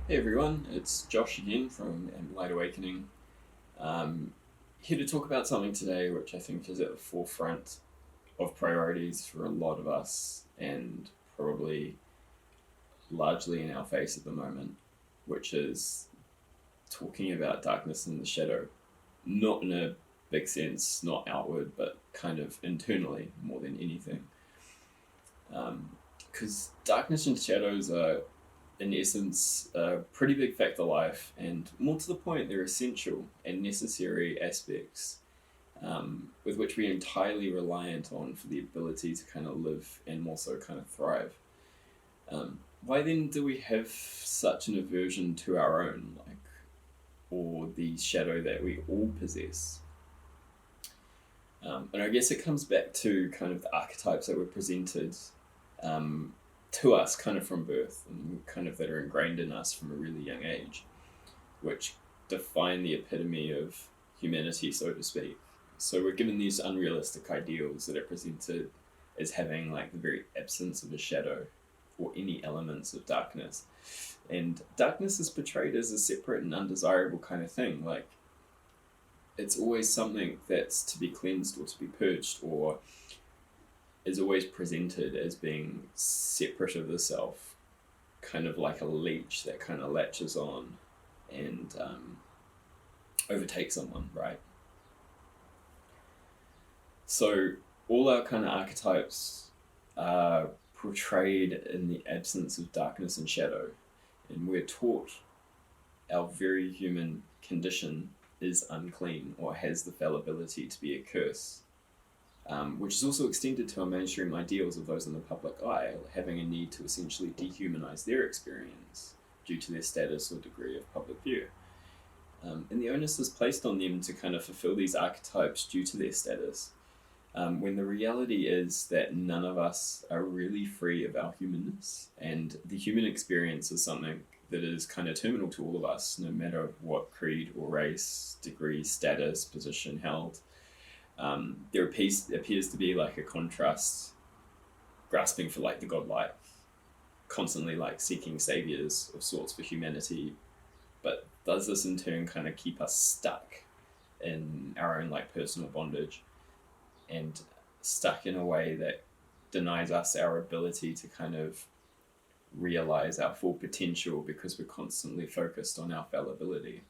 Hey everyone, it's Josh again from Amberlight Awakening. Here to talk about something today which I think is at the forefront of priorities for a lot of us and probably largely in our face at the moment, which is talking about darkness and the shadow. Not in a big sense, not outward, but kind of internally more than anything. Because darkness and shadows are in essence, a pretty big fact of life, and more to the point, they're essential and necessary aspects with which we're entirely reliant on for the ability to kind of live and also kind of thrive. Why then do we have such an aversion to our own, or the shadow that we all possess? And I guess it comes back to kind of the archetypes that were presented to us kind of from birth and kind of that are ingrained in us from a really young age, which define the epitome of humanity, so to speak. So we're given these unrealistic ideals that are presented as having like the very absence of a shadow or any elements of darkness. And darkness is portrayed as a separate and undesirable kind of thing. Like it's always something that's to be cleansed or to be purged, or is always presented as being separate of the self, kind of like a leech that kind of latches on and overtakes someone, right? So all our kind of archetypes are portrayed in the absence of darkness and shadow, and we're taught our very human condition is unclean or has the fallibility to be a curse, which is also extended to our mainstream ideals of those in the public eye, having a need to essentially dehumanize their experience due to their status or degree of public view. And the onus is placed on them to kind of fulfill these archetypes due to their status, when the reality is that none of us are really free of our humanness, and the human experience is something that is kind of terminal to all of us, no matter what creed or race, degree, status, position held. There appears to be like a contrast, grasping for like the godlike, constantly like seeking saviors of sorts for humanity, but does this in turn kind of keep us stuck in our own like personal bondage and stuck in a way that denies us our ability to kind of realize our full potential because we're constantly focused on our fallibility.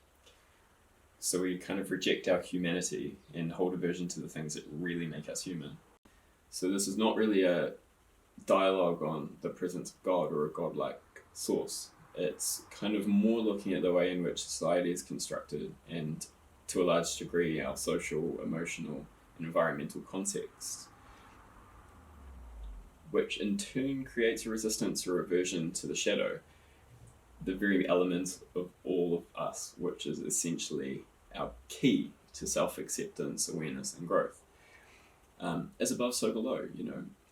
So we kind of reject our humanity and hold aversion to the things that really make us human. So this is not really a dialogue on the presence of God or a godlike source. It's kind of more looking at the way in which society is constructed and, to a large degree, our social, emotional, and environmental context, which in turn creates a resistance or aversion to the shadow, the very element of all of us, which is essentially our key to self-acceptance, awareness, and growth. As above, so below.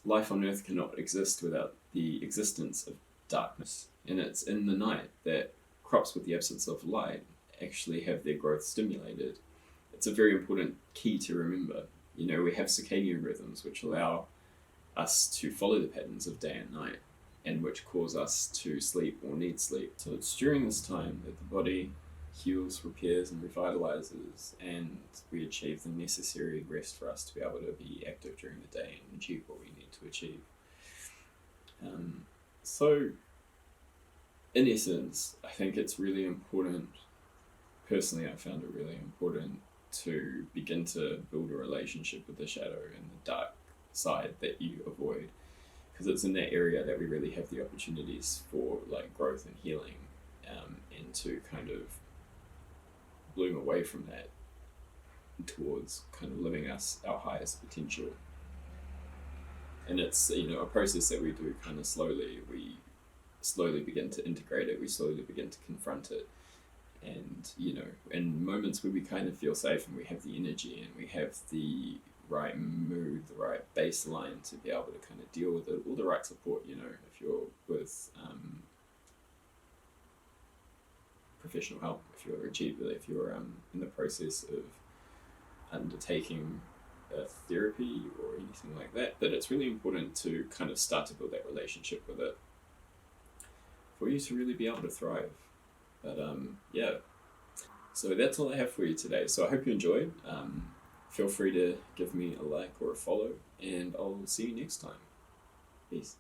Life on Earth cannot exist without the existence of darkness, and it's in the night that crops with the absence of light actually have their growth stimulated. It's a very important key to remember. We have circadian rhythms which allow us to follow the patterns of day and night, and which cause us to sleep or need sleep. So it's during this time that the body heals, repairs, and revitalizes, and we achieve the necessary rest for us to be able to be active during the day and achieve what we need to achieve. So, in essence, I think it's really important, personally I found it really important to begin to build a relationship with the shadow and the dark side that you avoid, because it's in that area that we really have the opportunities for like growth and healing, and to kind of bloom away from that towards kind of living our highest potential. And it's a process that we do kind of slowly. We slowly begin to integrate it, we slowly begin to confront it, and in moments where we kind of feel safe and we have the energy and we have the right mood, the right baseline to be able to kind of deal with it, all the right support, if you're with professional help, if you're a GP, if you're in the process of undertaking a therapy or anything like that. But it's really important to kind of start to build that relationship with it for you to really be able to thrive. But yeah, so that's all I have for you today. So I hope you enjoyed. Feel free to give me a like or a follow, and I'll see you next time. Peace.